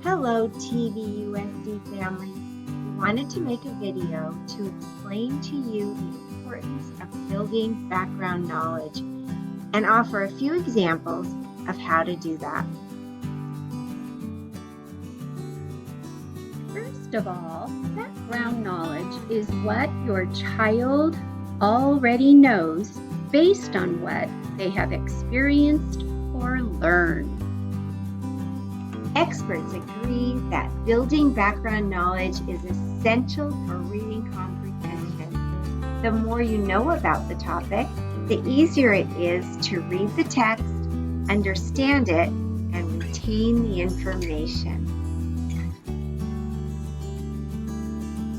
Hello, TVUSD family. We wanted to make a video to explain to you the importance of building background knowledge and offer a few examples of how to do that. First of all, background knowledge is what your child already knows based on what they have experienced or learned. Experts agree that building background knowledge is essential for reading comprehension. The more you know about the topic, the easier it is to read the text, understand it, and retain the information.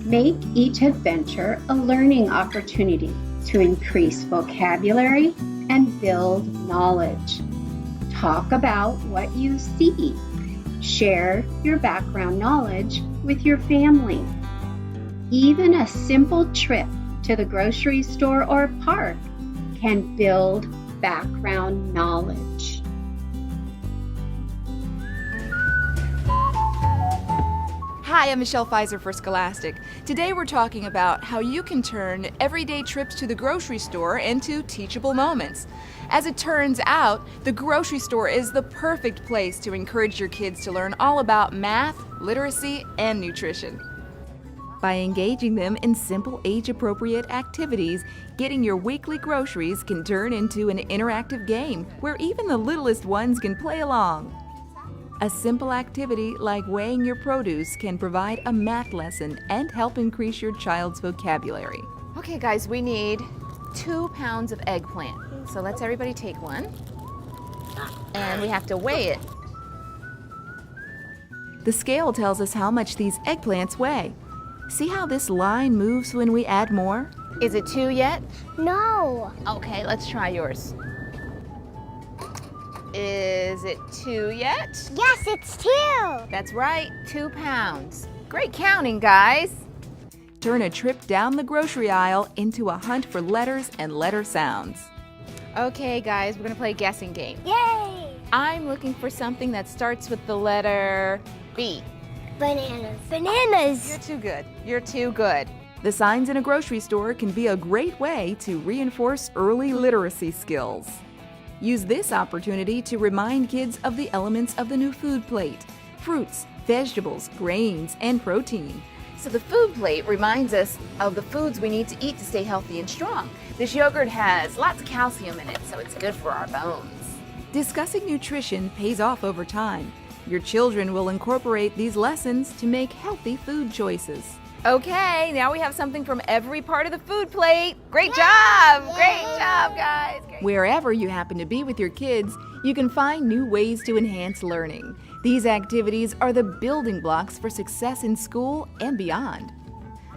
Make each adventure a learning opportunity to increase vocabulary and build knowledge. Talk about what you see. Share your background knowledge with your family. Even a simple trip to the grocery store or park can build background knowledge. Hi, I'm Michelle Pfizer for Scholastic. Today we're talking about how you can turn everyday trips to the grocery store into teachable moments. As it turns out, the grocery store is the perfect place to encourage your kids to learn all about math, literacy, and nutrition. By engaging them in simple age-appropriate activities, getting your weekly groceries can turn into an interactive game where even the littlest ones can play along. A simple activity like weighing your produce can provide a math lesson and help increase your child's vocabulary. Okay guys, we need 2 pounds of eggplant. So let's everybody take one. And we have to weigh it. The scale tells us how much these eggplants weigh. See how this line moves when we add more? Is it 2 yet? No. Okay, let's try yours. Is it 2 yet? Yes, it's 2. That's right, 2 pounds. Great counting, guys. Turn a trip down the grocery aisle into a hunt for letters and letter sounds. Okay, guys, we're gonna play a guessing game. Yay! I'm looking for something that starts with the letter B. Bananas. Bananas. You're too good. You're too good. The signs in a grocery store can be a great way to reinforce early literacy skills. Use this opportunity to remind kids of the elements of the new food plate: fruits, vegetables, grains, and protein. So the food plate reminds us of the foods we need to eat to stay healthy and strong. This yogurt has lots of calcium in it, so it's good for our bones. Discussing nutrition pays off over time. Your children will incorporate these lessons to make healthy food choices. Okay, now we have something from every part of the food plate. Great job! Great job, guys! Wherever you happen to be with your kids, you can find new ways to enhance learning. These activities are the building blocks for success in school and beyond.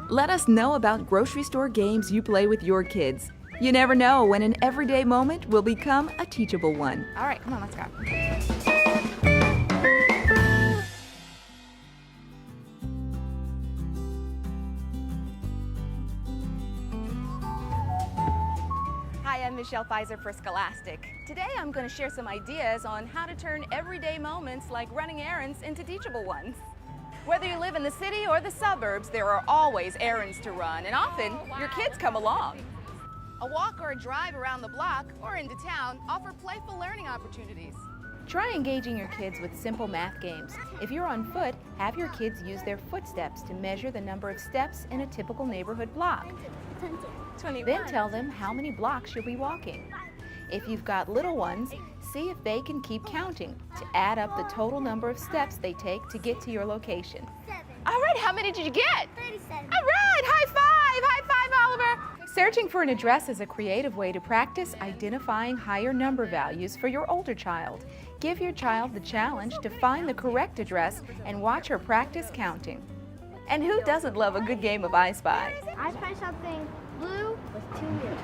Let us know about grocery store games you play with your kids. You never know when an everyday moment will become a teachable one. All right, come on, let's go. Hi, I'm Michelle Pfizer for Scholastic. Today I'm going to share some ideas on how to turn everyday moments like running errands into teachable ones. Whether you live in the city or the suburbs, there are always errands to run, and often your kids come along. A walk or a drive around the block or into town offer playful learning opportunities. Try engaging your kids with simple math games. If you're on foot, have your kids use their footsteps to measure the number of steps in a typical neighborhood block. 21. Then tell them how many blocks you'll be walking. If you've got little ones, see if they can keep counting to add up the total number of steps they take to get to your location. 7. All right, how many did you get? 37. All right, high five! High five, Oliver! Searching for an address is a creative way to practice identifying higher number values for your older child. Give your child the challenge to find the correct address and watch her practice counting. And who doesn't love a good game of I Spy? I spy something blue with 2 wheels.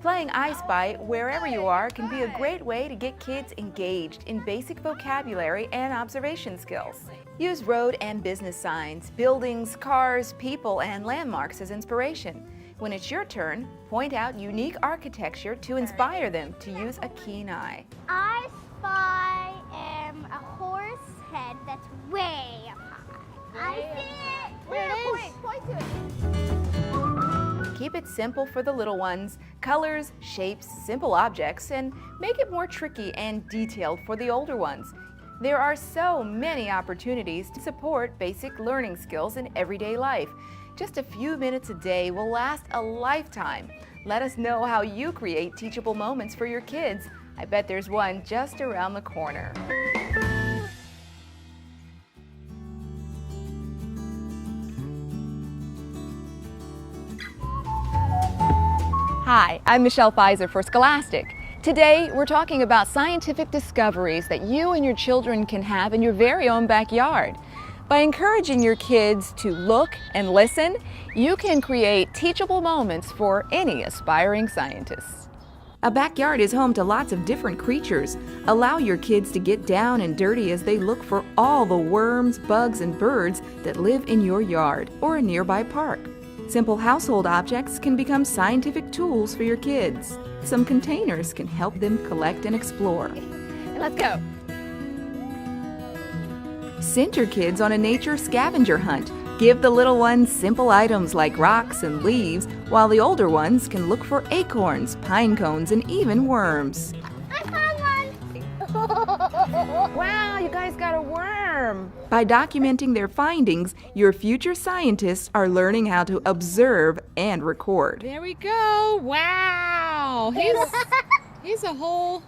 Playing I Spy wherever you are can be a great way to get kids engaged in basic vocabulary and observation skills. Use road and business signs, buildings, cars, people, and landmarks as inspiration. When it's your turn, point out unique architecture to inspire them to use a keen eye. I spy a horse head that's way keep it simple for the little ones, colors, shapes, simple objects, and make it more tricky and detailed for the older ones. There are so many opportunities to support basic learning skills in everyday life. Just a few minutes a day will last a lifetime. Let us know how you create teachable moments for your kids. I bet there's one just around the corner. Hi, I'm Michelle Pfizer for Scholastic. Today, we're talking about scientific discoveries that you and your children can have in your very own backyard. By encouraging your kids to look and listen, you can create teachable moments for any aspiring scientists. A backyard is home to lots of different creatures. Allow your kids to get down and dirty as they look for all the worms, bugs, and birds that live in your yard or a nearby park. Simple household objects can become scientific tools for your kids. Some containers can help them collect and explore. Let's go. Send your kids on a nature scavenger hunt. Give the little ones simple items like rocks and leaves, while the older ones can look for acorns, pine cones, and even worms. I found one. Wow, you guys got a worm! By documenting their findings, your future scientists are learning how to observe and record. There we go. Wow. He's a whole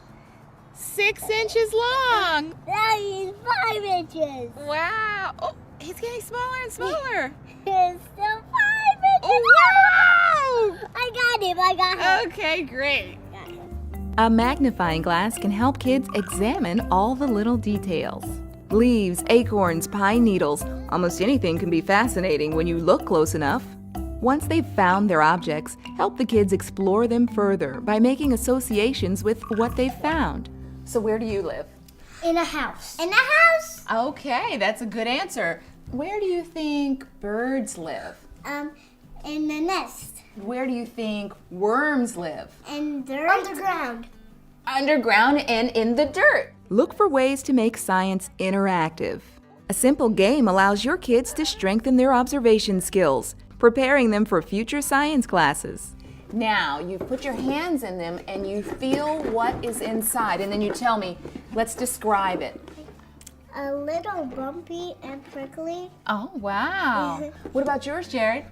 6 inches long. That is 5 inches. Wow. Oh, he's getting smaller and smaller. It's still 5 inches. Oh, wow. I got him. Okay, great. A magnifying glass can help kids examine all the little details. Leaves, acorns, pine needles, almost anything can be fascinating when you look close enough. Once they've found their objects, help the kids explore them further by making associations with what they've found. So where do you live? In a house. In a house? Okay, that's a good answer. Where do you think birds live? In the nest. Where do you think worms live? And dirt. Underground. Underground and in the dirt. Look for ways to make science interactive. A simple game allows your kids to strengthen their observation skills, preparing them for future science classes. Now, you put your hands in them and you feel what is inside, and then you tell me, let's describe it. A little bumpy and prickly. Oh, wow. What about yours, Jared?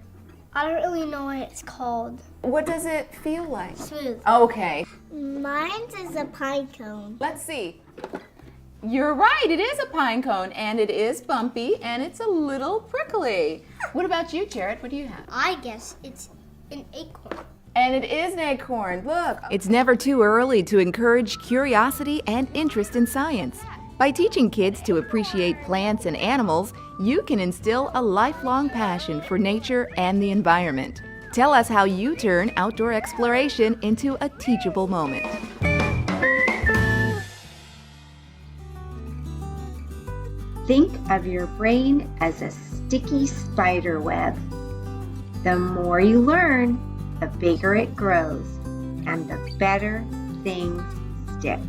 I don't really know what it's called. What does it feel like? Smooth. Okay, Mine's is a pine cone. let's see. You're right, it is a pine cone, and it is bumpy, and it's a little prickly. What about you, Jared? What do you have? I guess it's an acorn. And it is an acorn. Look. It's never too early to encourage curiosity and interest in science. By teaching kids to appreciate plants and animals, you can instill a lifelong passion for nature and the environment. Tell us how you turn outdoor exploration into a teachable moment. Think of your brain as a sticky spider web. The more you learn, the bigger it grows, and the better things stick.